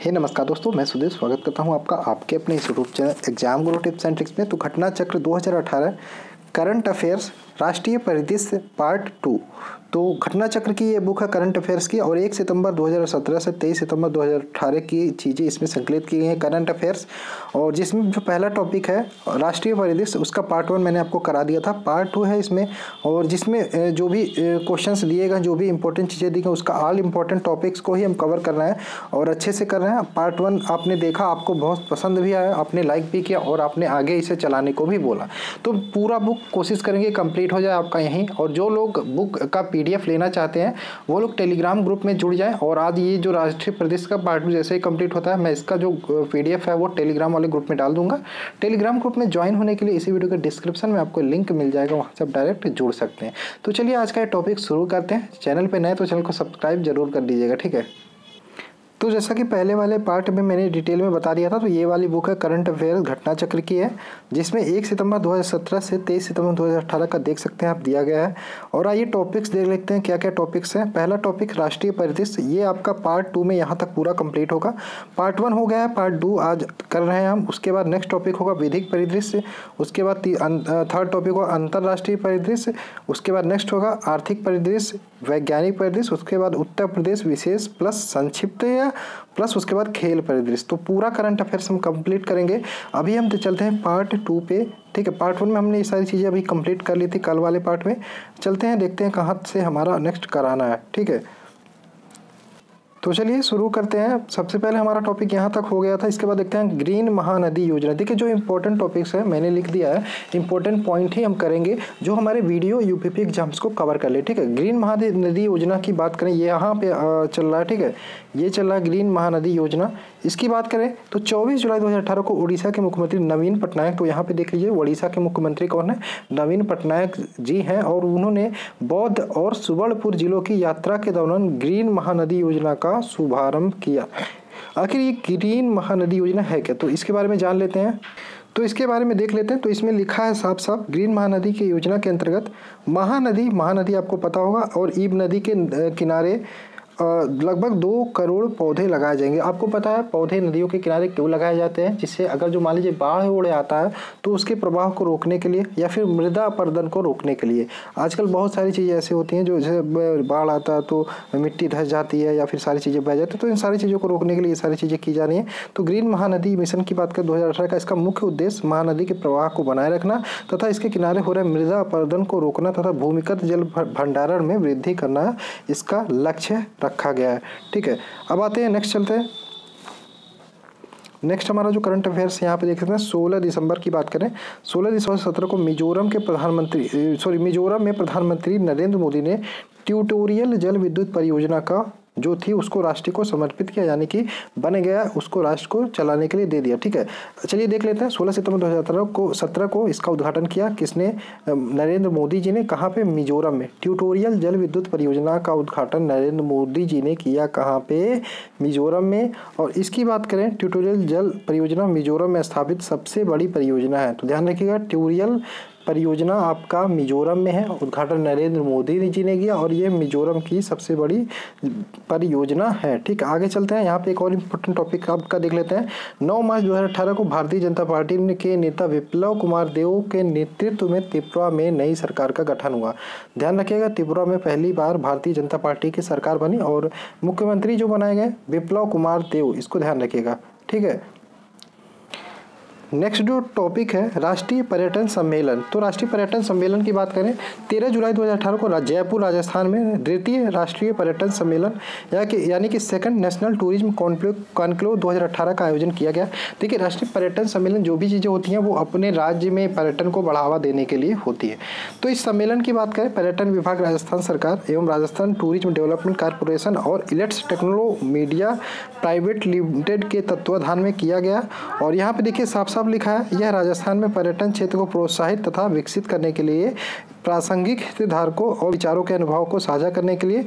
नमस्कार दोस्तों, मैं सुधीर स्वागत करता हूं आपका आपके अपने इस YouTube channel exam Guru tips and tricks में। तो घटना चक्र 2018 करंट अफेयर्स राष्ट्रीय परिदृश्य पार्ट 2। तो घटना चक्र की ये बुक है करंट अफेयर्स की, और 1 सितंबर 2017 से 23 सितंबर 2018 की चीज़ें इसमें संकलित की गई हैं करंट अफेयर्स। और जिसमें जो पहला टॉपिक है राष्ट्रीय परिदृश्य, उसका पार्ट 1 मैंने आपको करा दिया था। पार्ट 2 है इसमें, और जिसमें जो भी क्वेश्चंस दिए गए, जो भी इंपॉर्टेंट चीज़ें दी गई, उसका ऑल इंपॉर्टेंट टॉपिक्स को ही हम कवर कर रहे हैं और अच्छे से कर रहे हैं। पार्ट 1 आपने देखा, आपको बहुत पसंद भी आया, आपने लाइक भी किया और आपने आगे इसे चलाने को भी बोला। तो पूरा बुक कोशिश करेंगे कंप्लीट हो जाए आपका यहीं। और जो लोग बुक का PDF लेना चाहते हैं वो लोग टेलीग्राम ग्रुप में जुड़ जाएं। और आज ये जो राष्ट्रीय परिदृश्य का पार्ट 2 जैसे ही कंप्लीट होता है, मैं इसका जो PDF है वो टेलीग्राम वाले ग्रुप में डाल दूंगा। टेलीग्राम ग्रुप में ज्वाइन होने के लिए इसी वीडियो के डिस्क्रिप्शन में आपको लिंक मिल जाएगा, वहाँ से आप डायरेक्ट जुड़ सकते हैं। तो चलिए आज का ये टॉपिक शुरू करते हैं। चैनल पर नए तो चैनल को सब्सक्राइब जरूर कर दीजिएगा, ठीक है। तो जैसा कि पहले वाले पार्ट में मैंने डिटेल में बता दिया था, तो ये वाली बुक है करंट अफेयर्स घटना चक्र की है, जिसमें 1 सितंबर 2017 से 23 सितंबर 2018 का देख सकते हैं आप दिया गया है। और आइए टॉपिक्स देख लेते हैं क्या क्या टॉपिक्स हैं। पहला टॉपिक राष्ट्रीय परिदृश्य, ये आपका पार्ट 2 में यहाँ तक पूरा कंप्लीट होगा। पार्ट 1 हो गया है, पार्ट 2 आज कर रहे हैं हम। उसके बाद नेक्स्ट टॉपिक होगा विधिक परिदृश्य, उसके बाद थर्ड टॉपिक होगा अंतर्राष्ट्रीय परिदृश्य, उसके बाद नेक्स्ट होगा आर्थिक परिदृश्य, वैज्ञानिक परिदृश्य, उसके बाद उत्तर प्रदेश विशेष प्लस संक्षिप्त प्लस उसके बाद खेल परिदृश्य। तो पूरा करंट अफेयर्स हम कंप्लीट करेंगे। अभी हम चलते हैं पार्ट 2 पे, ठीक है। पार्ट 1 में हमने ये सारी चीज़ें अभी कंप्लीट कर ली थी कल वाले पार्ट में। चलते हैं, देखते हैं कहाँ से हमारा नेक्स्ट कराना है, ठीक है। तो चलिए शुरू करते हैं। सबसे पहले हमारा टॉपिक यहाँ तक हो गया था। इसके बाद देखते हैं ग्रीन महानदी योजना। देखिए जो इंपॉर्टेंट टॉपिक्स है मैंने लिख दिया है, इंपॉर्टेंट पॉइंट ही हम करेंगे जो हमारे वीडियो UPP एग्जाम्स को कवर कर ले, ठीक है। ग्रीन महानदी योजना की बात करें, ये यहाँ पे चल रहा है, ठीक है। ये चल रहा है ग्रीन महानदी योजना। इसकी बात करें तो 24 जुलाई 2018 को उड़ीसा के मुख्यमंत्री नवीन पटनायक, तो यहाँ पे देख लीजिए उड़ीसा के मुख्यमंत्री कौन है, नवीन पटनायक जी हैं। और उन्होंने बौद्ध और सुवर्णपुर जिलों की यात्रा के दौरान ग्रीन महानदी योजना का शुभारंभ किया। आखिर ये ग्रीन महानदी योजना है क्या, तो इसके बारे में जान लेते हैं। तो इसके बारे में देख लेते हैं। तो इसमें लिखा है साफ साफ, ग्रीन महानदी की योजना के अंतर्गत महानदी आपको पता होगा, और ईब नदी के किनारे लगभग 2 करोड़ पौधे लगाए जाएंगे। आपको पता है पौधे नदियों के किनारे क्यों लगाए जाते हैं, जिससे अगर जो मान लीजिए बाढ़ उड़ आता है तो उसके प्रवाह को रोकने के लिए, या फिर मृदा अपरदन को रोकने के लिए। आजकल बहुत सारी चीज़ें ऐसी होती हैं जो जैसे बाढ़ आता है तो मिट्टी धंस जाती है या फिर सारी चीज़ें बह जाती है, तो इन सारी चीज़ों को रोकने के लिए ये सारी चीज़ें की जा रही हैं। तो ग्रीन महानदी मिशन की बात करें 2018 का, इसका मुख्य उद्देश्य महानदी के प्रवाह को बनाए रखना तथा इसके किनारे हो रहे मृदा अपरदन को रोकना तथा भूमिगत जल भंडारण में वृद्धि करना इसका लक्ष्य रखा गया है, ठीक है। अब आते हैं नेक्स्ट, चलते हैं नेक्स्ट। हमारा जो करंट अफेयर्स यहाँ पे देख सकते हैं 16 दिसंबर की बात करें, 16 दिसंबर 2017 को मिजोरम में प्रधानमंत्री नरेंद्र मोदी ने ट्यूटोरियल जल विद्युत परियोजना का जो थी उसको राष्ट्र को समर्पित किया, यानी कि बन गया, उसको राष्ट्र को चलाने के लिए दे दिया, ठीक है। चलिए देख लेते हैं 16 सितंबर 2017 को इसका उद्घाटन किया किसने, नरेंद्र मोदी जी ने। कहाँ पे, मिजोरम में। ट्यूटोरियल जल विद्युत परियोजना का उद्घाटन नरेंद्र मोदी जी ने किया, कहाँ पे, मिजोरम में। और इसकी बात करें, ट्यूटोरियल जल परियोजना मिजोरम में स्थापित सबसे बड़ी परियोजना है। तो ध्यान रखिएगा, ट्यूटोरियल परियोजना आपका मिजोरम में है, उद्घाटन नरेंद्र मोदी जी ने किया, और ये मिजोरम की सबसे बड़ी परियोजना है, ठीक है। आगे चलते हैं, यहाँ पे एक और इम्पोर्टेंट टॉपिक आपका देख लेते हैं। 9 मार्च 2018 को भारतीय जनता पार्टी के नेता विप्लव कुमार देव के नेतृत्व में त्रिपुरा में नई सरकार का गठन हुआ। ध्यान रखिएगा, त्रिपुरा में पहली बार भारतीय जनता पार्टी की सरकार बनी और मुख्यमंत्री जो बनाए गए विप्लव कुमार देव, इसको ध्यान रखिएगा, ठीक है। नेक्स्ट जो टॉपिक है राष्ट्रीय पर्यटन सम्मेलन। तो राष्ट्रीय पर्यटन सम्मेलन की बात करें, 13 जुलाई 2018 को जयपुर राजस्थान में द्वितीय राष्ट्रीय पर्यटन सम्मेलन यानी कि सेकंड नेशनल टूरिज्म कॉन्क्लेव 2018 का आयोजन किया गया। देखिए राष्ट्रीय पर्यटन सम्मेलन जो भी चीज़ें होती हैं वो अपने राज्य में पर्यटन को बढ़ावा देने के लिए होती है। तो इस सम्मेलन की बात करें, पर्यटन विभाग राजस्थान सरकार एवं राजस्थान टूरिज्म डेवलपमेंट कॉर्पोरेशन और इलेट्स टेक्नो मीडिया प्राइवेट लिमिटेड के तत्वाधान में किया गया। और यहाँ पे देखिए साफ साफ लिखा है, यह राजस्थान में पर्यटन क्षेत्र को प्रोत्साहित तथा विकसित करने के लिए प्रासंगिक हितधारकों और विचारों के अनुभव को साझा करने के लिए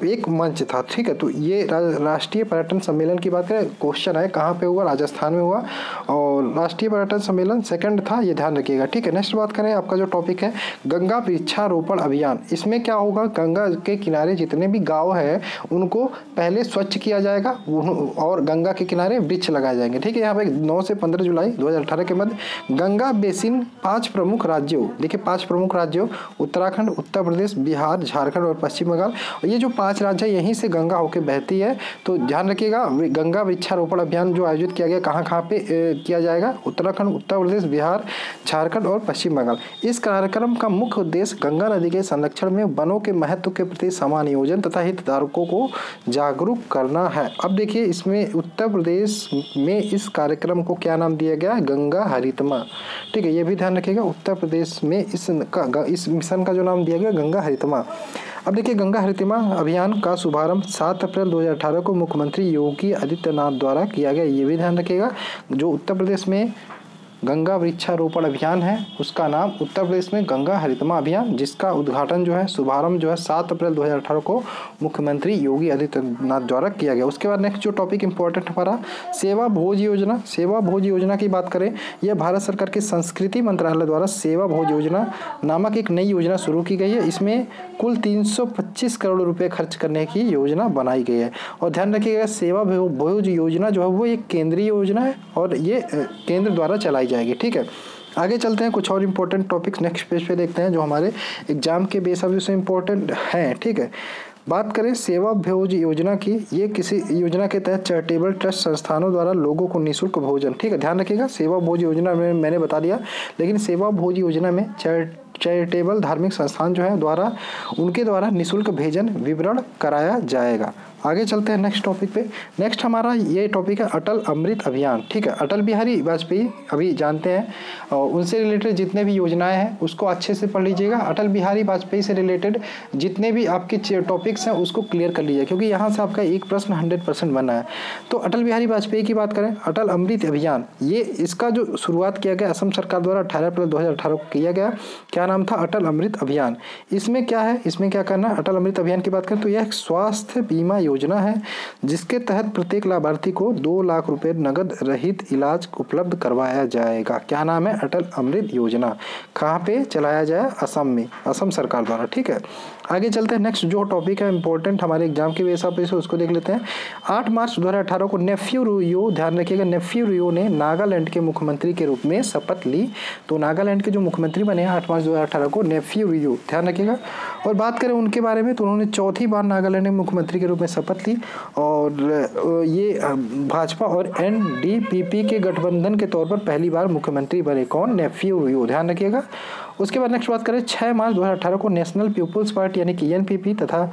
एक मंच था, ठीक है। तो ये राष्ट्रीय पर्यटन सम्मेलन की बात करें, क्वेश्चन है कहाँ पे हुआ, राजस्थान में हुआ, और राष्ट्रीय पर्यटन सम्मेलन सेकंड था, ये ध्यान रखिएगा, ठीक है। नेक्स्ट बात करें, आपका जो टॉपिक है गंगा वृक्षारोपण अभियान। इसमें क्या होगा, गंगा के किनारे जितने भी गाँव है उनको पहले स्वच्छ किया जाएगा और गंगा के किनारे वृक्ष लगाए जाएंगे, ठीक है। यहाँ पे 9 से 15 जुलाई 2018 के मध्य गंगा बेसिन 5 प्रमुख राज्यों, देखिए 5 प्रमुख राज्यों उत्तराखंड, उत्तर प्रदेश, बिहार, झारखंड और पश्चिम बंगाल, और ये जो 5 राज्य है यहीं से गंगा होकर बहती है। तो ध्यान रखिएगा, गंगा वृक्षारोपण अभियान जो आयोजित किया गया कहाँ कहाँ पे किया जाएगा, उत्तराखंड, उत्तर प्रदेश, बिहार, झारखंड और पश्चिम बंगाल। इस कार्यक्रम का मुख्य उद्देश्य गंगा नदी के संरक्षण में वनों के महत्व के प्रति समानियोजन तथा हितधारकों को जागरूक करना है। अब देखिए इसमें उत्तर प्रदेश में इस कार्यक्रम को क्या नाम दिया गया, गंगा हरितमा, ठीक है, ये भी ध्यान रखिएगा। उत्तर प्रदेश में इस मिशन का जो नाम दिया गया गंगा हरितमा। अब देखिए गंगा हरितमा अभियान का शुभारंभ 7 अप्रैल 2018 को मुख्यमंत्री योगी आदित्यनाथ द्वारा किया गया, ये भी ध्यान रखिएगा। जो उत्तर प्रदेश में गंगा वृक्षारोपण अभियान है उसका नाम उत्तर प्रदेश में गंगा हरितमा अभियान, जिसका उद्घाटन जो है, शुभारंभ जो है 7 अप्रैल 2018 को मुख्यमंत्री योगी आदित्यनाथ द्वारा किया गया। उसके बाद नेक्स्ट जो टॉपिक इंपॉर्टेंट हमारा सेवा भोज योजना। सेवा भोज योजना की बात करें, यह भारत सरकार के संस्कृति मंत्रालय द्वारा सेवा भोज योजना नामक एक नई योजना शुरू की गई है। इसमें कुल 325 करोड़ रुपये खर्च करने की योजना बनाई गई है। और ध्यान रखिएगा सेवा भोज योजना जो है वो एक केंद्रीय योजना है और ये केंद्र द्वारा चलाई जाएगी, ठीक है। आगे चलते हैं, कुछ और इम्पोर्टेंट टॉपिक्स नेक्स्ट पेज पे देखते हैं जो हमारे एग्जाम के बेसिस से इम्पोर्टेंट हैं, ठीक है। बात करें सेवा भोज योजना की, ये किसी योजना के तहत चैरिटेबल ट्रस्ट संस्थानों द्वारा लोगों को निःशुल्क भोजन, ठीक है, ध्यान रखिएगा। सेवा भोज योजना में मैंने बता दिया, लेकिन सेवा भोज योजना में चैरिटेबल धार्मिक संस्थान जो है द्वारा उनके द्वारा निःशुल्क भोजन वितरण कराया जाएगा। आगे चलते हैं नेक्स्ट टॉपिक पे। नेक्स्ट हमारा ये टॉपिक है अटल अमृत अभियान, ठीक है। अटल बिहारी वाजपेयी अभी जानते हैं, और उनसे रिलेटेड जितने भी योजनाएं हैं उसको अच्छे से पढ़ लीजिएगा। अटल बिहारी वाजपेयी से रिलेटेड जितने भी आपके टॉपिक्स हैं उसको क्लियर कर लीजिए, क्योंकि यहाँ से आपका एक प्रश्न 100% बना है। तो अटल बिहारी वाजपेयी की बात करें, अटल अमृत अभियान, ये इसका जो शुरुआत किया गया असम सरकार द्वारा 18 अप्रैल 2018 को किया गया। क्या नाम था, अटल अमृत अभियान। इसमें क्या है, इसमें क्या करना है, अटल अमृत अभियान की बात करें तो यह एक स्वास्थ्य बीमा योजना है जिसके तहत प्रत्येक लाभार्थी को 2 लाख रुपए नगद रहित इलाज उपलब्ध करवाया जाएगा। क्या नाम है, अटल अमृत योजना। कहाँ पे चलाया जाए, असम में, असम सरकार द्वारा, ठीक है। आगे चलते हैं, नेक्स्ट जो टॉपिक है इंपॉर्टेंट हमारे एग्जाम के हिसाब से उसको देख लेते हैं। 8 मार्च 2018 को नेफ्यू रियो, ध्यान रखिएगा, नेफ्यू रियो ने नागालैंड के मुख्यमंत्री के रूप में शपथ ली। तो नागालैंड के जो मुख्यमंत्री बने 8 मार्च 2018 को नेफ्यू रियो, ध्यान रखिएगा। और बात करें उनके बारे में तो उन्होंने चौथी बार नागालैंड के मुख्यमंत्री के रूप में शपथ ली, और ये भाजपा और एनडीपीपी के गठबंधन के तौर पर पहली बार मुख्यमंत्री बने। कौन, नेफ्यू रियो, ध्यान रखिएगा। उसके बाद नेक्स्ट बात करें, 6 मार्च 2018 को नेशनल पीपुल्स पार्टी यानी कि एनपीपी तथा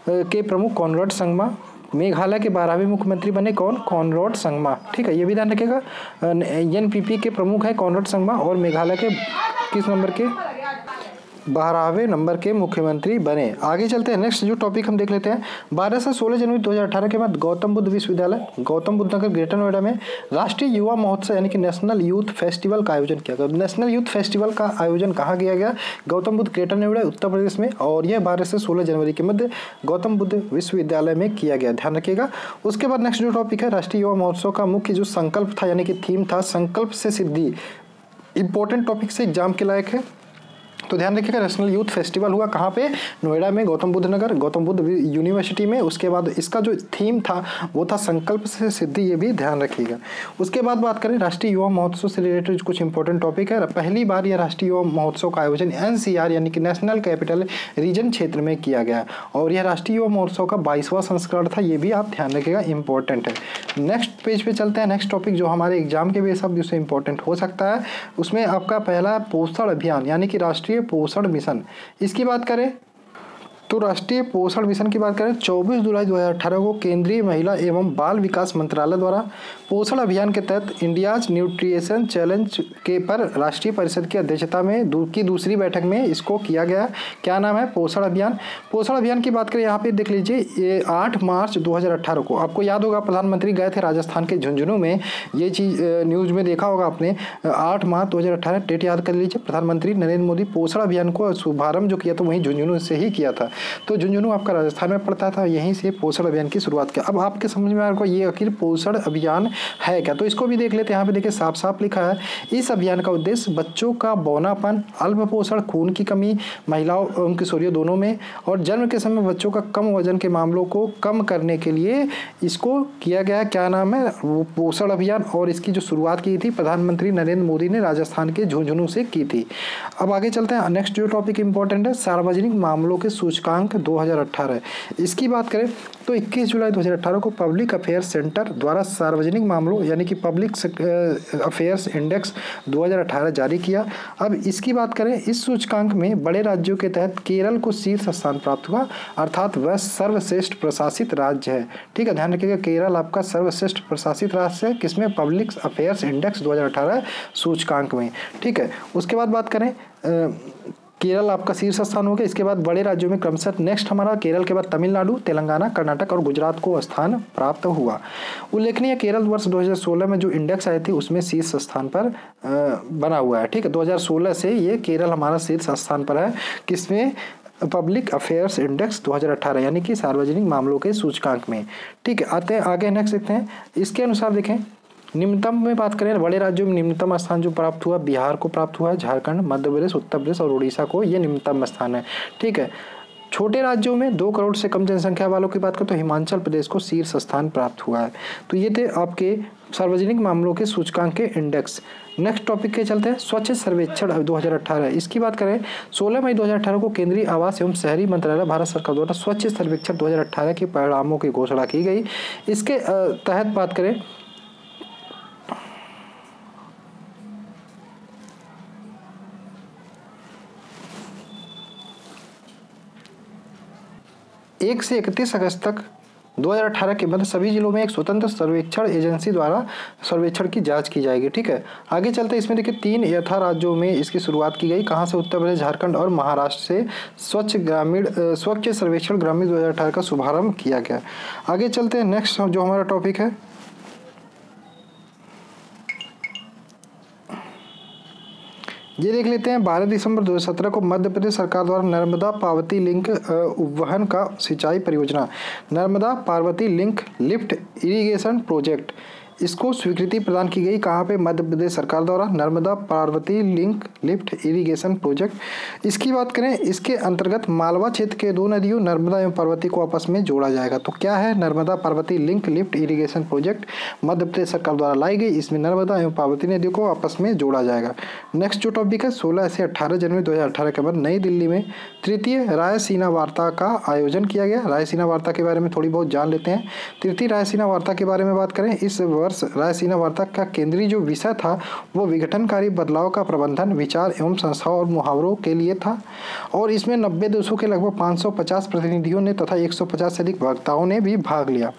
के प्रमुख कॉनराड संगमा मेघालय के 12वें मुख्यमंत्री बने। कौन, कॉनराड संगमा, ठीक है, ये भी ध्यान रखिएगा। एनपीपी के प्रमुख है कॉनराड संगमा और मेघालय के किस नंबर के, 12वें नंबर के मुख्यमंत्री बने। आगे चलते हैं, नेक्स्ट जो टॉपिक हम देख लेते हैं। 12 से 16 जनवरी 2018 के बाद गौतम बुद्ध विश्वविद्यालय गौतम बुद्ध नगर ग्रेटर नोएडा में राष्ट्रीय युवा महोत्सव यानी कि नेशनल यूथ फेस्टिवल का आयोजन किया गया। नेशनल यूथ फेस्टिवल का आयोजन कहाँ किया गया, गौतम बुद्ध ग्रेटर नोएडा उत्तर प्रदेश में, और यह 12 से 16 जनवरी के मध्य गौतम बुद्ध विश्वविद्यालय में किया गया, ध्यान रखिएगा। उसके बाद नेक्स्ट जो टॉपिक है, राष्ट्रीय युवा महोत्सव का मुख्य जो संकल्प था यानी कि थीम था, संकल्प से सिद्धि। इंपॉर्टेंट टॉपिक से एग्जाम के लायक है, तो ध्यान रखिएगा। नेशनल यूथ फेस्टिवल हुआ कहाँ पे, नोएडा में, गौतम बुद्ध नगर, गौतम बुद्ध यूनिवर्सिटी में। उसके बाद इसका जो थीम था वो था संकल्प से सिद्धि, ये भी ध्यान रखिएगा। उसके बाद बात करें राष्ट्रीय युवा महोत्सव से रिलेटेड कुछ इंपॉर्टेंट टॉपिक है। पहली बार यह राष्ट्रीय युवा महोत्सव का आयोजन एनसीआर यानी कि नेशनल कैपिटल रीजन क्षेत्र में किया गया, और यह राष्ट्रीय युवा महोत्सव का 22वां संस्करण था, ये भी आप ध्यान रखिएगा, इंपॉर्टेंट है। नेक्स्ट पेज पे चलते हैं। नेक्स्ट टॉपिक जो हमारे एग्जाम के बेस पर इंपॉर्टेंट हो सकता है, उसमें आपका पहला पोषण अभियान यानी कि राष्ट्रीय पोषण मिशन। इसकी बात करें तो राष्ट्रीय पोषण मिशन की बात करें 24 जुलाई 2018 को केंद्रीय महिला एवं बाल विकास मंत्रालय द्वारा पोषण अभियान के तहत इंडियाज न्यूट्रिशन चैलेंज के पर राष्ट्रीय परिषद की अध्यक्षता में दूसरी बैठक में इसको किया गया। क्या नाम है, पोषण अभियान। पोषण अभियान की बात करें यहाँ पे देख लीजिए, ये 8 मार्च 2018 को, आपको याद होगा प्रधानमंत्री गए थे राजस्थान के झुंझुनू में, ये चीज़ न्यूज़ में देखा होगा आपने। 8 मार्च 2018 डेट याद कर लीजिए, प्रधानमंत्री नरेंद्र मोदी पोषण अभियान को शुभारंभ जो किया था वहीं झुंझुनू से ही किया था। तो झुंझुनू आपका राजस्थान में पड़ता था, यहीं से पोषण अभियान की शुरुआत किया। अब आपके समझ में आपको ये आखिर पोषण अभियान है क्या, तो इसको भी देख लेते हैं। यहाँ पे देखिए साफ साफ लिखा है, इस अभियान का उद्देश्य बच्चों का बौनापन, अल्प पोषण, खून की कमी महिलाओं एवं किशोरियों दोनों में और जन्म के समय बच्चों का कम वजन के मामलों को कम करने के लिए इसको किया गया। क्या नाम है, वो पोषण अभियान। और इसकी जो शुरुआत की थी प्रधानमंत्री नरेंद्र मोदी ने राजस्थान के झुंझुनू से की थी। अब आगे चलते हैं, नेक्स्ट जो टॉपिक इंपॉर्टेंट है, सार्वजनिक मामलों के सूचकांक 2018। इसकी बात करें तो 21 जुलाई 2018 को पब्लिक अफेयर्स सेंटर द्वारा सार्वजनिक मामलों यानी कि पब्लिक अफेयर्स इंडेक्स 2018 जारी किया। अब इसकी बात करें, इस सूचकांक में बड़े राज्यों के तहत केरल को शीर्ष स्थान प्राप्त हुआ, अर्थात वह सर्वश्रेष्ठ प्रशासित राज्य है। ठीक है, ध्यान रखिएगा, केरल आपका सर्वश्रेष्ठ प्रशासित राज्य है, किसमें, पब्लिक अफेयर्स इंडेक्स 2018 सूचकांक में। ठीक है, उसके बाद बात करें, केरल आपका शीर्ष स्थान हो गया। इसके बाद बड़े राज्यों में क्रमशः नेक्स्ट हमारा केरल के बाद तमिलनाडु, तेलंगाना, कर्नाटक और गुजरात को स्थान प्राप्त हुआ। उल्लेखनीय, केरल वर्ष 2016 में जो इंडेक्स आए थे उसमें शीर्ष स्थान पर बना हुआ है। ठीक है, 2016 से ये केरल हमारा शीर्ष स्थान पर है, किसमें, पब्लिक अफेयर्स इंडेक्स 2018 यानी कि सार्वजनिक मामलों के सूचकांक में। ठीक है, आते हैं आगे, नेक्स्ट देखते हैं। इसके अनुसार देखें, निम्नतम में बात करें, बड़े राज्यों में निम्नतम स्थान जो प्राप्त हुआ बिहार को प्राप्त हुआ है, झारखंड, मध्य प्रदेश, उत्तर प्रदेश और उड़ीसा को ये निम्नतम स्थान है। ठीक है, छोटे राज्यों में 2 करोड़ से कम जनसंख्या वालों की बात करें तो हिमाचल प्रदेश को शीर्ष स्थान प्राप्त हुआ है। तो ये थे आपके सार्वजनिक मामलों के सूचकांक के इंडेक्स। नेक्स्ट टॉपिक के चलते हैं, स्वच्छ सर्वेक्षण 2018। इसकी बात करें, 16 मई 2018 को केंद्रीय आवास एवं शहरी मंत्रालय भारत सरकार द्वारा स्वच्छ सर्वेक्षण 2018 के परिणामों की घोषणा की गई। इसके तहत बात करें, एक से 31 अगस्त तक 2018 के मध्य सभी जिलों में एक स्वतंत्र सर्वेक्षण एजेंसी द्वारा सर्वेक्षण की जांच की जाएगी। ठीक है, आगे चलते हैं, इसमें देखिए 3 यथा राज्यों में इसकी शुरुआत की गई। कहाँ से, उत्तर प्रदेश, झारखंड और महाराष्ट्र से स्वच्छ सर्वेक्षण ग्रामीण 2018 का शुभारंभ किया गया। आगे चलते हैं, नेक्स्ट जो हमारा टॉपिक है, ये देख लेते हैं। 12 दिसंबर 2017 को मध्य प्रदेश सरकार द्वारा नर्मदा पार्वती लिंक उपवहन का सिंचाई परियोजना, Narmada Parvati link lift irrigation project, इसको स्वीकृति प्रदान की गई। कहाँ पे, मध्य प्रदेश सरकार द्वारा Narmada Parvati link lift irrigation project. इसकी बात करें, इसके अंतर्गत मालवा क्षेत्र के 2 नदियों नर्मदा एवं पार्वती को आपस में जोड़ा जाएगा। तो क्या है, Narmada Parvati link lift irrigation project Madhya Pradesh सरकार द्वारा लाई गई। इसमें नर्मदा एवं पार्वती नदियों को आपस में जोड़ा जाएगा। नेक्स्ट जो टॉपिक है, 16 से 18 जनवरी 2018 के बाद नई दिल्ली में तृतीय रायसीना वार्ता का आयोजन किया गया। रायसीना वार्ता के बारे में थोड़ी बहुत जान लेते हैं। तृतीय रायसीना वार्ता के बारे में बात करें, इस रायसीना वार्ता का केंद्रीय जो विषय था वो विघटनकारी बदलाव का प्रबंधन, विचार एवं संस्थाओं और मुहावरों के लिए था। और इसमें 90 देशों के लगभग 550 प्रतिनिधियों ने तथा 150 से अधिक वक्ताओं ने भी भाग लिया।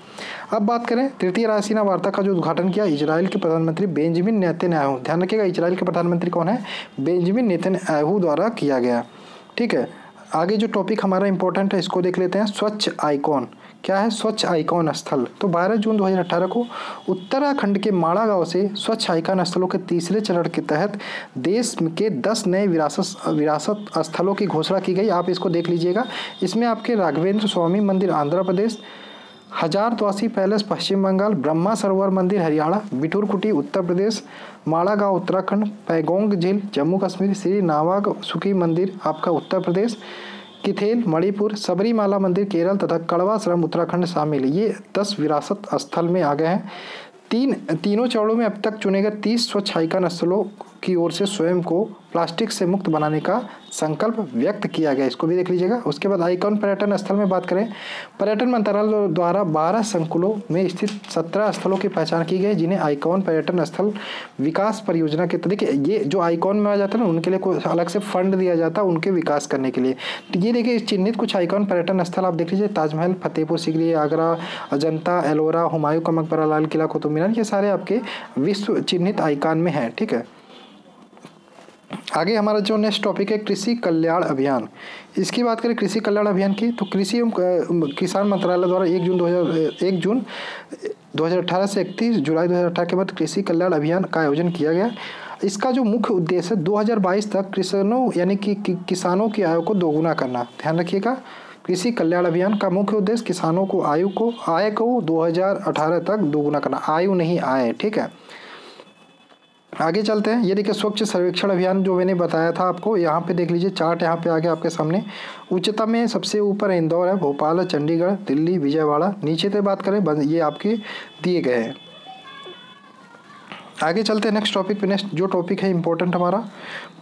अब बात करें, तृतीय रायसीना वार्ता का जो उद्घाटन किया इजराइल के प्रधानमंत्री बेंजामिन नेतन्याहू, ध्यान रखिएगा इजराइल के प्रधानमंत्री कौन है, बेंजामिन नेतन्याहू द्वारा किया गया। ठीक है, आगे जो टॉपिक हमारा इंपॉर्टेंट है इसको देख लेते हैं, स्वच्छ आइकॉन। क्या है, स्वच्छ आइकॉन स्थल। तो 12 जून 2018 को उत्तराखंड के माड़ा गांव से स्वच्छ आइकॉन स्थलों के तीसरे चरण के तहत देश के 10 नए विरासत स्थलों की घोषणा की गई। आप इसको देख लीजिएगा। इसमें आपके राघवेंद्र स्वामी मंदिर आंध्र प्रदेश, हजारद्वासी पैलेस पश्चिम बंगाल, ब्रह्मा सरोवर मंदिर हरियाणा, बिठूर कुटी उत्तर प्रदेश, माड़ा गांव उत्तराखंड, पैगोंग झील जम्मू कश्मीर, श्री नावाग सुकी मंदिर आपका उत्तर प्रदेश, किथेल मणिपुर, सबरीमाला मंदिर केरल तथा कड़वाश्रम उत्तराखंड शामिल। ये 10 विरासत स्थल में आ गए हैं। तीनों चरणों में अब तक चुने गए 30 स्वच्छ आइकॉन स्थलों की ओर से स्वयं को प्लास्टिक से मुक्त बनाने का संकल्प व्यक्त किया गया। इसको भी देख लीजिएगा। उसके बाद आइकॉन पर्यटन स्थल में बात करें, पर्यटन मंत्रालय द्वारा 12 संकुलों में स्थित 17 स्थलों की पहचान की गई, जिन्हें आइकॉन पर्यटन स्थल विकास परियोजना के तरीके, ये जो आइकॉन में आ जाता है ना उनके लिए कोई अलग से फंड दिया जाता है उनके विकास करने के लिए। तो ये देखिए चिन्हित कुछ आइकॉन पर्यटन स्थल आप देख लीजिए, ताजमहल, फतेहपुर सीकरी, आगरा, अजंता, एलोरा, हुमायूं का मकबरा, लाल किला, कुतुब मीनार, ये सारे आपके विश्व चिन्हित आइकॉन में हैं। ठीक है, आगे हमारा जो नेक्स्ट टॉपिक है कृषि कल्याण अभियान। इसकी बात करें कृषि कल्याण अभियान की, तो कृषि एवं किसान मंत्रालय द्वारा 1 जून 2018 से 31 जुलाई 2018 के बाद कृषि कल्याण अभियान का आयोजन किया गया। इसका जो मुख्य उद्देश्य है 2022 तक किसानों यानी कि किसानों की आय को दोगुना करना। ध्यान रखिएगा, कृषि कल्याण अभियान का मुख्य उद्देश्य किसानों को आय को 2018 तक दोगुना करना, आयु नहीं आय, ठीक है। आगे चलते हैं, ये देखिए स्वच्छ सर्वेक्षण अभियान जो मैंने बताया था आपको, यहाँ पे देख लीजिए चार्ट यहाँ पे आ गया आपके सामने। उच्चतम में सबसे ऊपर इंदौर है, भोपाल है, चंडीगढ़, दिल्ली, विजयवाड़ा। नीचे से बात करें ये आपके दिए गए हैं। आगे चलते हैं नेक्स्ट टॉपिक पे। नेक्स्ट जो टॉपिक है इंपॉर्टेंट हमारा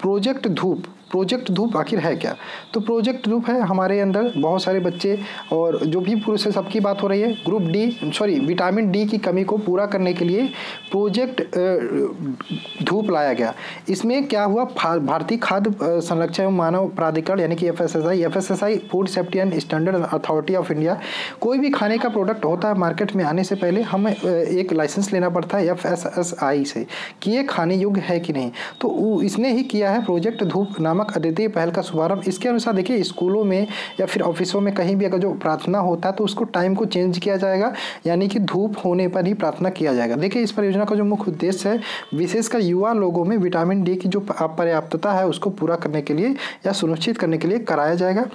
प्रोजेक्ट धूप। प्रोजेक्ट धूप आखिर है क्या? तो प्रोजेक्ट धूप है हमारे अंदर बहुत सारे बच्चे और जो भी पुरुष है सबकी बात हो रही है, विटामिन डी की कमी को पूरा करने के लिए प्रोजेक्ट धूप लाया गया। इसमें क्या हुआ, भारतीय खाद्य संरक्षण एवं मानव प्राधिकरण यानी कि FSSI food safety and standard authority of India, कोई भी खाने का प्रोडक्ट होता है मार्केट में आने से पहले हमें एक लाइसेंस लेना पड़ता है एफएसएसआई से कि ये खाने योग्य है कि नहीं। तो इसने ही किया है प्रोजेक्ट धूप नामक अद्वितीय पहल का शुभारंभ। इसके अनुसार देखिए स्कूलों में या फिर ऑफिसों में कहीं भी अगर जो प्रार्थना होता है तो उसको टाइम को चेंज किया जाएगा, यानी कि धूप होने पर ही प्रार्थना किया जाएगा। देखिए इस परियोजना का जो मुख्य उद्देश्य है विशेषकर युवा लोगों में विटामिन डी की जो पर्याप्तता है उसको पूरा करने के लिए या सुनिश्चित करने के लिए कराया जाएगा।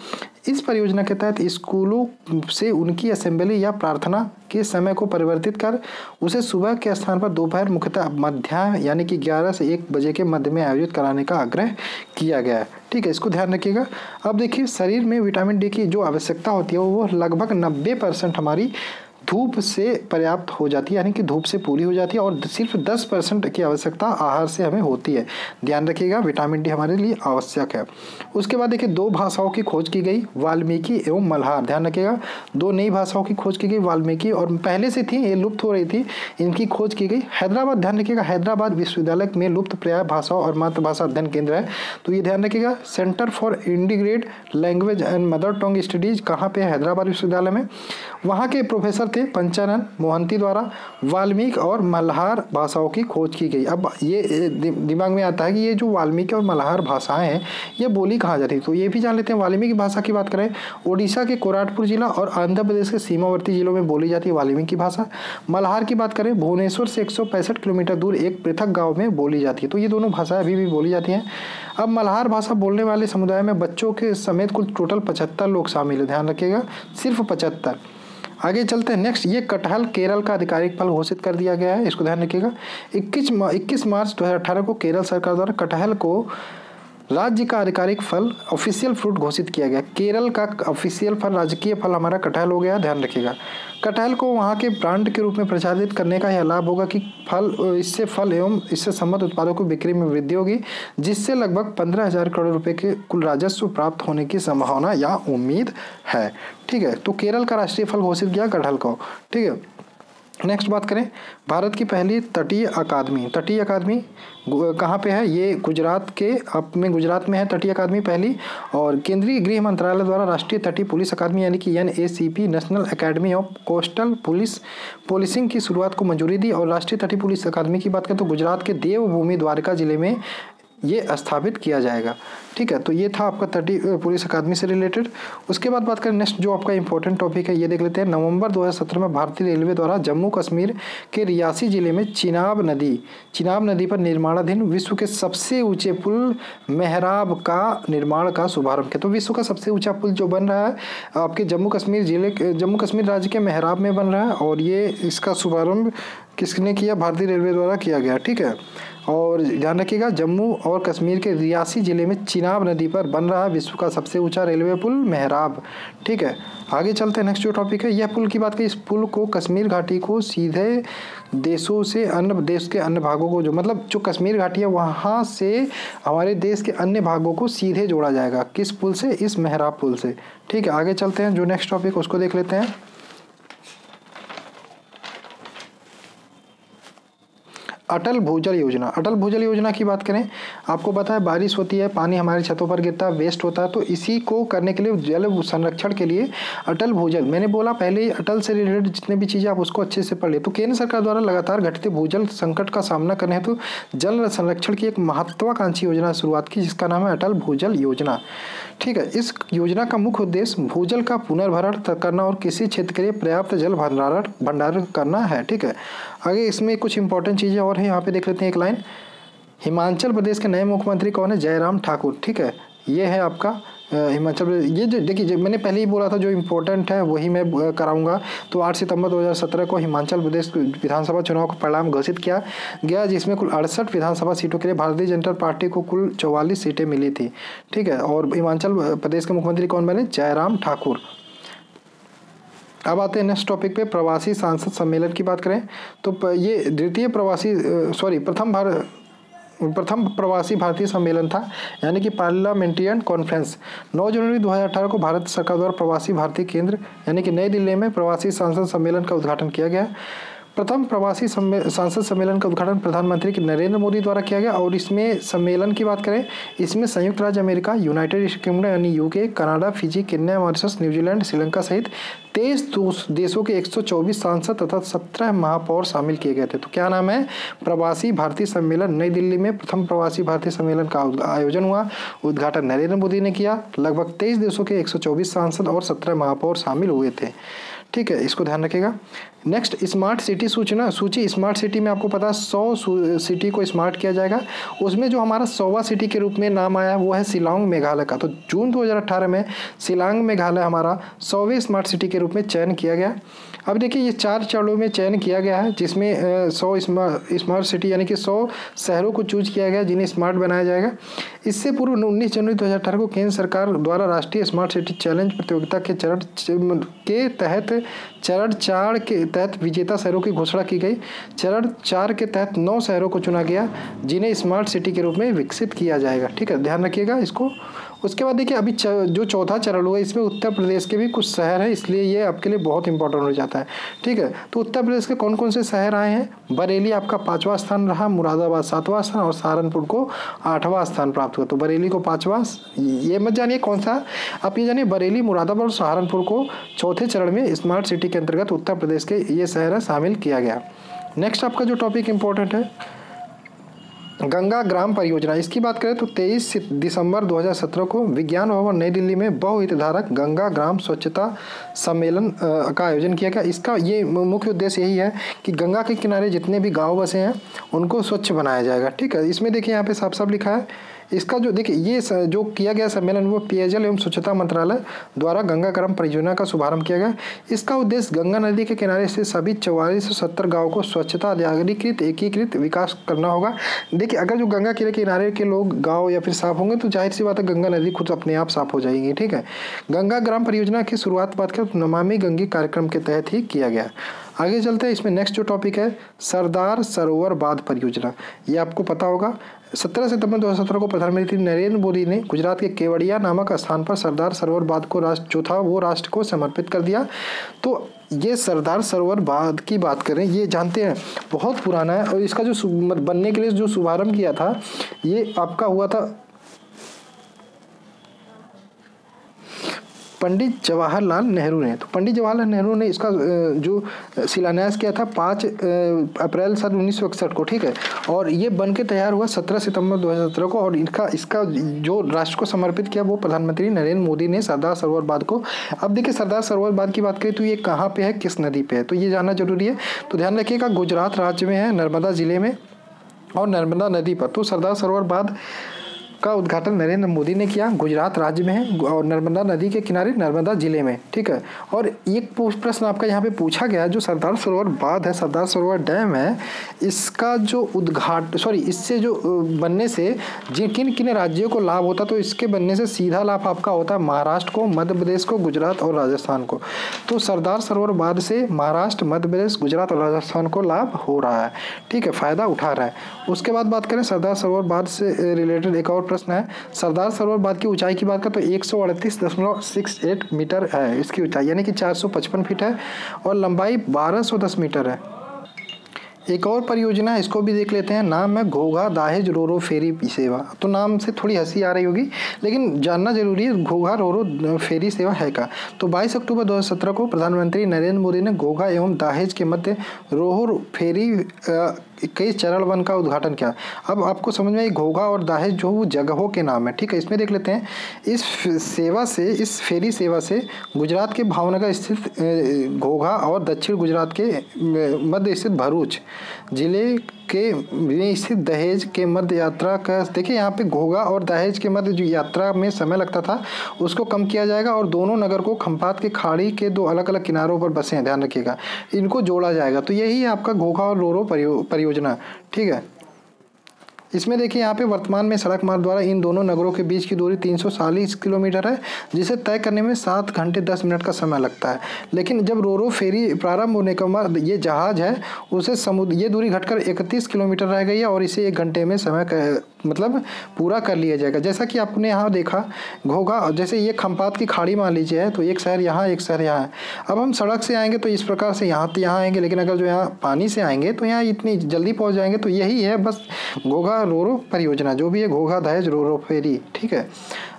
इस परियोजना के तहत स्कूलों से उनकी असेंबली या प्रार्थना के समय को परिवर्तित कर उसे सुबह के स्थान पर दोपहर मुख्यतः मध्याह्न यानी कि 11 से 1 बजे के मध्य में आयोजित कराने का आग्रह किया गया है। ठीक है, इसको ध्यान रखिएगा। अब देखिए शरीर में विटामिन डी की जो आवश्यकता होती है वो लगभग 90% हमारी धूप से पर्याप्त हो जाती है, यानी कि धूप से पूरी हो जाती है और सिर्फ 10% की आवश्यकता आहार से हमें होती है। ध्यान रखिएगा विटामिन डी हमारे लिए आवश्यक है। उसके बाद देखिए 2 भाषाओं की खोज की गई, वाल्मीकि एवं मल्हार। ध्यान रखिएगा 2 नई भाषाओं की खोज की गई, वाल्मीकि और पहले से थी ये लुप्त हो रही थी, इनकी खोज की गई। हैदराबाद, ध्यान रखिएगा हैदराबाद विश्वविद्यालय में लुप्त प्राय भाषाओं और मातृभाषा अध्ययन केंद्र है, तो ये ध्यान रखिएगा। Centre for integrated language and mother tongue studies कहाँ पे है? हैदराबाद विश्वविद्यालय में। वहाँ के प्रोफेसर थे पंचानन मोहंती द्वारा वाल्मीकि और मल्हार भाषाओं की खोज की गई। अब ये दिमाग में आता है कि ये जो वाल्मीकि और मल्हार भाषाएं हैं ये बोली कहाँ जाती है, तो ये भी जान लेते हैं। वाल्मीकि भाषा की बात करें ओडिशा के कोराटपुर जिला और आंध्र प्रदेश के सीमावर्ती जिलों में बोली जाती है वाल्मीकि भाषा। मल्हार की बात करें भुवनेश्वर से 165 किलोमीटर दूर एक पृथक गाँव में बोली जाती है, तो ये दोनों भाषाएं अभी भी बोली जाती हैं। अब मल्हार भाषा बोलने वाले समुदाय में बच्चों के समेत कुल टोटल 75 लोग शामिल है, ध्यान रखिएगा सिर्फ 75। आगे चलते हैं नेक्स्ट, ये कटहल केरल का आधिकारिक फल घोषित कर दिया गया है, इसको ध्यान रखिएगा। 21 मार्च 2018 को केरल सरकार द्वारा कटहल को राज्य का आधिकारिक फल ऑफिशियल फ्रूट घोषित किया गया। केरल का ऑफिशियल फल राजकीय फल हमारा कटहल हो गया, ध्यान रखिएगा। कटहल को वहाँ के ब्रांड के रूप में प्रचारित करने का यह लाभ होगा कि इससे फल एवं इससे संबद्ध उत्पादों की बिक्री में वृद्धि होगी, जिससे लगभग 15,000 करोड़ रुपए के कुल राजस्व प्राप्त होने की संभावना या उम्मीद है। ठीक है, तो केरल का राष्ट्रीय फल घोषित किया कटहल को। ठीक है, नेक्स्ट बात करें भारत की पहली तटीय अकादमी। तटीय अकादमी कहाँ पे है? ये गुजरात में है तटीय अकादमी पहली, और केंद्रीय गृह मंत्रालय द्वारा राष्ट्रीय तटीय पुलिस अकादमी यानी कि NACP national academy of coastal policing की शुरुआत को मंजूरी दी। और राष्ट्रीय तटीय पुलिस अकादमी की बात करें तो गुजरात के देवभूमि द्वारका जिले में ये स्थापित किया जाएगा। ठीक है, तो ये था आपका तटीय पुलिस अकादमी से रिलेटेड। उसके बाद बात करें नेक्स्ट जो आपका इंपॉर्टेंट टॉपिक है ये देख लेते हैं। नवंबर 2017 में भारतीय रेलवे द्वारा जम्मू कश्मीर के रियासी जिले में चिनाब नदी पर निर्माणाधीन विश्व के सबसे ऊंचे पुल मेहराब का निर्माण का शुभारंभ किया। तो विश्व का सबसे ऊंचा पुल जो बन रहा है आपके जम्मू कश्मीर राज्य के मेहराब में बन रहा है, और ये इसका शुभारंभ किसने किया? भारतीय रेलवे द्वारा किया गया। ठीक है, और ध्यान रखिएगा जम्मू और कश्मीर के रियासी जिले में चिनाब नदी पर बन रहा है विश्व का सबसे ऊंचा रेलवे पुल मेहराब। ठीक है, आगे चलते हैं नेक्स्ट जो टॉपिक है यह पुल की बात करें। इस पुल को कश्मीर घाटी को सीधे देश के अन्य भागों को जो कश्मीर घाटी है वहाँ से हमारे देश के अन्य भागों को सीधे जोड़ा जाएगा। किस पुल से? इस मेहराब पुल से। ठीक है, आगे चलते हैं जो नेक्स्ट टॉपिक उसको देख लेते हैं। अटल भूजल योजना की बात करें, आपको पता है बारिश होती है, पानी हमारी छतों पर गिरता है, वेस्ट होता है, तो इसी को करने के लिए जल संरक्षण के लिए अटल भूजल, मैंने बोला पहले ही अटल से रिलेटेड जितने भी चीज़ें आप उसको अच्छे से पढ़ ले। तो केंद्र सरकार द्वारा लगातार घटते भूजल संकट का सामना करने हेतु जल संरक्षण की एक महत्वाकांक्षी योजना शुरुआत की जिसका नाम है अटल भूजल योजना। ठीक है, इस योजना का मुख्य उद्देश्य भूजल का पुनर्भरण करना और किसी क्षेत्र के लिए पर्याप्त जल भंडारण करना है। ठीक है, आगे इसमें कुछ इंपॉर्टेंट चीज़ें और हैं, यहाँ पे देख लेते हैं एक लाइन। हिमाचल प्रदेश के नए मुख्यमंत्री कौन है? जयराम ठाकुर। ठीक है, ये है आपका हिमाचल प्रदेश, ये जो देखिए मैंने पहले ही बोला था जो इम्पोर्टेंट है वही मैं कराऊंगा। तो 8 सितंबर 2017 को हिमाचल प्रदेश विधानसभा चुनाव का परिणाम घोषित किया गया, जिसमें कुल 68 विधानसभा सीटों के लिए भारतीय जनता पार्टी को कुल 44 सीटें मिली थी। ठीक है, और हिमाचल प्रदेश के मुख्यमंत्री कौन बने? जयराम ठाकुर। अब आते हैं नेक्स्ट टॉपिक पे, प्रवासी सांसद सम्मेलन की बात करें तो ये द्वितीय प्रथम प्रवासी भारतीय सम्मेलन था, यानी कि पार्लियामेंट्रियन कॉन्फ्रेंस। 9 जनवरी 2018 को भारत सरकार द्वारा प्रवासी भारतीय केंद्र यानी कि नई दिल्ली में प्रवासी सांसद सम्मेलन का उद्घाटन किया गया। प्रथम प्रवासी सांसद सम्मेलन का उद्घाटन प्रधानमंत्री नरेंद्र मोदी द्वारा किया गया। और इसमें सम्मेलन की बात करें, इसमें संयुक्त राज्य अमेरिका, यूनाइटेड किंगडम यानी UK, Canada, Fiji, Kenya, Mauritius, New Zealand, Sri Lanka सहित 23 देशों के 124 सांसद तथा 17 महापौर शामिल किए गए थे। तो क्या नाम है? प्रवासी भारतीय सम्मेलन। नई दिल्ली में प्रथम प्रवासी भारतीय सम्मेलन का आयोजन हुआ, उद्घाटन नरेंद्र मोदी ने किया। लगभग 23 देशों के 124 सांसद और 17 महापौर शामिल हुए थे। ठीक है, इसको ध्यान रखिएगा। नेक्स्ट, स्मार्ट सिटी सूची। स्मार्ट सिटी में आपको पता है 100 सिटी को स्मार्ट किया जाएगा। उसमें जो हमारा 100वां सिटी के रूप में नाम आया वो है शिलांग मेघालय का। तो जून 2018 में शिलांग मेघालय हमारा 100वें स्मार्ट सिटी के रूप में चयन किया गया। अब देखिए ये 4 चरणों में चयन किया गया है, जिसमें 100 स्मार्ट सिटी यानी कि 100 शहरों को चूज किया गया जिन्हें स्मार्ट बनाया जाएगा। इससे पूर्व 19 जनवरी 2018 को केंद्र सरकार द्वारा राष्ट्रीय स्मार्ट सिटी चैलेंज प्रतियोगिता के चरण 4 के तहत विजेता शहरों की घोषणा की गई। चरण 4 के तहत 9 शहरों को चुना गया जिन्हें स्मार्ट सिटी के रूप में विकसित किया जाएगा। ठीक है, ध्यान रखिएगा इसको। उसके बाद देखिए अभी जो चौथा चरण हुआ इसमें उत्तर प्रदेश के भी कुछ शहर हैं, इसलिए ये आपके लिए बहुत इंपॉर्टेंट हो जाता है। ठीक है, तो उत्तर प्रदेश के कौन कौन से शहर आए हैं? बरेली आपका 5वां स्थान रहा, मुरादाबाद 7वां स्थान और सहारनपुर को 8वां स्थान प्राप्त हुआ। तो बरेली को 5वां, ये मत जानिए कौन सा, आप ये जानिए बरेली, मुरादाबाद और सहारनपुर को चौथे चरण में स्मार्ट सिटी के अंतर्गत उत्तर प्रदेश के ये शहर शामिल किया गया। नेक्स्ट आपका जो टॉपिक इंपॉर्टेंट है, गंगा ग्राम परियोजना। इसकी बात करें तो 23 दिसंबर 2017 को विज्ञान भवन नई दिल्ली में बहुहितधारक गंगा ग्राम स्वच्छता सम्मेलन का आयोजन किया गया। इसका ये मुख्य उद्देश्य यही है कि गंगा के किनारे जितने भी गांव बसे हैं उनको स्वच्छ बनाया जाएगा। ठीक है, इसमें देखिए यहाँ पे साफ साफ लिखा है। इसका जो देखिए ये जो किया गया सम्मेलन वो पेयजल एवं स्वच्छता मंत्रालय द्वारा गंगा ग्राम परियोजना का शुभारंभ किया गया। इसका उद्देश्य गंगा नदी के किनारे से सभी 4470 गाँव को स्वच्छता जागरूकृत एकीकृत विकास करना होगा। देखिए अगर जो गंगा के किनारे के लोग गाँव या फिर साफ होंगे तो जाहिर सी बात है गंगा नदी खुद अपने आप साफ हो जाएगी। ठीक है, गंगा ग्राम परियोजना की शुरुआत बात करें तो नमामि गंगे कार्यक्रम के तहत ही किया गया। आगे चलते हैं, इसमें नेक्स्ट जो टॉपिक है सरदार सरोवर बांध परियोजना। ये आपको पता होगा 17 सितंबर 2017 को प्रधानमंत्री नरेंद्र मोदी ने गुजरात के केवड़िया नामक स्थान पर सरदार सरोवर बांध को राष्ट्र को समर्पित कर दिया। तो ये सरदार सरोवर बांध की बात करें, ये जानते हैं बहुत पुराना है और इसका जो बनने के लिए जो शुभारंभ किया था ये आपका हुआ था पंडित जवाहरलाल नेहरू ने। तो पंडित जवाहरलाल नेहरू ने इसका जो शिलान्यास किया था 5 अप्रैल सन 1961 को। ठीक है, और ये बन के तैयार हुआ 17 सितंबर 2017 को। और इसका जो राष्ट्र को समर्पित किया वो प्रधानमंत्री नरेंद्र मोदी ने सरदार सरोवर बांध को। अब देखिए सरदार सरोवर बांध की बात करें तो ये कहाँ पे है, किस नदी पे है, तो ये जानना जरूरी है। तो ध्यान रखिएगा गुजरात राज्य में है, नर्मदा जिले में और नर्मदा नदी पर। तो सरदार सरोवर बांध का उद्घाटन नरेंद्र मोदी ने किया, गुजरात राज्य में है और नर्मदा नदी के किनारे नर्मदा जिले में। ठीक है, और एक प्रश्न आपका यहाँ पे पूछा गया, जो सरदार सरोवर बांध है, सरदार सरोवर डैम है, इसका जो इससे जो बनने से किन किन राज्यों को लाभ होता, तो इसके बनने से सीधा लाभ आपका होता है महाराष्ट्र को, मध्य प्रदेश को, गुजरात और राजस्थान को। तो सरदार सरोवर बांध से महाराष्ट्र, मध्य प्रदेश, गुजरात और राजस्थान को लाभ हो रहा है। ठीक है, फायदा उठा रहा है। उसके बाद बात करें सरदार सरोवर बांध से रिलेटेड एक और प्रश्न है, सरदार सरोवर बांध की ऊंचाई की बात करें तो 138.68 मीटर है इसकी ऊंचाई, यानी कि 455 फीट है और लंबाई 1210 मीटर है। एक और परियोजना इसको भी देख लेते हैं, नाम है घोघा दाहेज रोरो फेरी सेवा। तो नाम से थोड़ी हंसी आ रही होगी लेकिन जानना जरूरी है घोघा रोरो फेरी सेवा है का। तो 22 अक्टूबर 2017 को प्रधानमंत्री नरेंद्र मोदी ने घोघा एवं दाहेज के मध्य रोहो फेरी कई चरण 1 का उद्घाटन किया। अब आपको समझ में आई घोघा और दाहेज जो वो जगहों के नाम है। ठीक है, इसमें देख लेते हैं। इस फेरी सेवा से गुजरात के भावनगर स्थित घोघा और दक्षिण गुजरात के मध्य स्थित भरूच जिले के में स्थित दहेज के मध्य यात्रा का, देखिए यहाँ पे घोघा और दहेज के मध्य जो यात्रा में समय लगता था उसको कम किया जाएगा और दोनों नगर को खंपात के खाड़ी के दो अलग अलग किनारों पर बसे हैं, ध्यान रखिएगा, इनको जोड़ा जाएगा। तो यही है आपका घोघा और रोरो परियोजना, ठीक है। इसमें देखिए यहाँ पे वर्तमान में सड़क मार्ग द्वारा इन दोनों नगरों के बीच की दूरी 340 किलोमीटर है, जिसे तय करने में 7 घंटे 10 मिनट का समय लगता है। लेकिन जब रोरो फेरी प्रारंभ होने के बाद ये जहाज है उसे समुद्र ये दूरी घटकर 31 किलोमीटर रह गई है और इसे 1 घंटे में समय मतलब पूरा कर लिया जाएगा। जैसा कि आपने यहाँ देखा घोघा, जैसे ये खंपात की खाड़ी मान लीजिए है, तो एक शहर यहाँ एक शहर यहाँ है। अब हम सड़क से आएंगे तो इस प्रकार से यहाँ आएंगे, लेकिन अगर जो यहाँ पानी से आएंगे तो यहाँ इतनी जल्दी पहुँच जाएंगे। तो यही है बस घोघा रोरो परियोजना, जो भी है घोघा दहेज रोरो फेरी, ठीक है।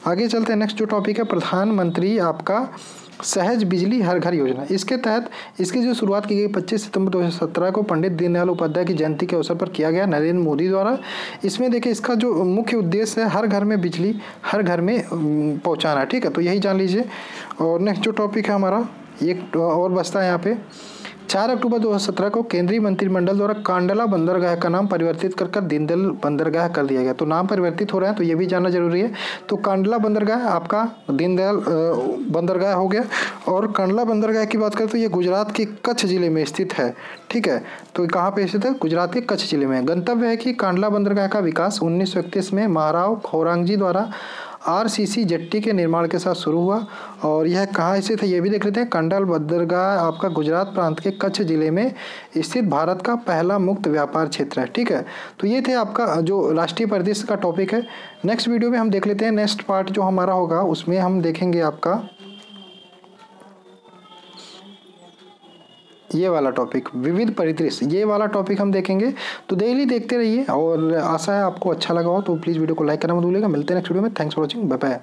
आगे चलते हैं, नेक्स्ट जो टॉपिक है प्रधानमंत्री आपका सहज बिजली हर घर योजना। इसके तहत इसकी जो शुरुआत की गई 25 सितंबर 2017 को पंडित दीनदयाल उपाध्याय की जयंती के अवसर पर किया गया नरेंद्र मोदी द्वारा। इसमें देखिए इसका जो मुख्य उद्देश्य है हर घर में बिजली हर घर में पहुंचाना, ठीक है। तो यही जान लीजिए। और नेक्स्ट जो टॉपिक है हमारा एक और बचता है यहाँ पे 4 अक्टूबर 2017 को केंद्रीय मंत्रिमंडल द्वारा कांडला बंदरगाह का नाम परिवर्तित कर दीनदयाल बंदरगाह कर दिया गया। तो नाम परिवर्तित हो रहा है तो ये भी जानना जरूरी है। तो कांडला बंदरगाह आपका दीनदयाल बंदरगाह हो गया। और कांडला बंदरगाह की बात करें तो ये गुजरात के कच्छ जिले में स्थित है, ठीक है। तो कहाँ पे स्थित है? गुजरात के कच्छ जिले में। गंतव्य है कि कांडला बंदरगाह का विकास 1931 में महाराव खौरांगजी द्वारा आरसीसी जेट्टी के निर्माण के साथ शुरू हुआ। और यह कहाँ स्थित है ये भी देख लेते हैं। कांडला बंदरगाह आपका गुजरात प्रांत के कच्छ जिले में स्थित भारत का पहला मुक्त व्यापार क्षेत्र है, ठीक है। तो ये थे आपका जो राष्ट्रीय परिदृश्य का टॉपिक है। नेक्स्ट वीडियो में हम देख लेते हैं नेक्स्ट पार्ट जो हमारा होगा, उसमें हम देखेंगे आपका ये वाला टॉपिक विविध परिदृश्य, ये वाला टॉपिक हम देखेंगे। तो डेली देखते रहिए और आशा है आपको अच्छा लगा हो। तो प्लीज़ वीडियो को लाइक करना मत भूलिएगा। मिलते हैं नेक्स्ट वीडियो में। Thanks for watching, bye bye.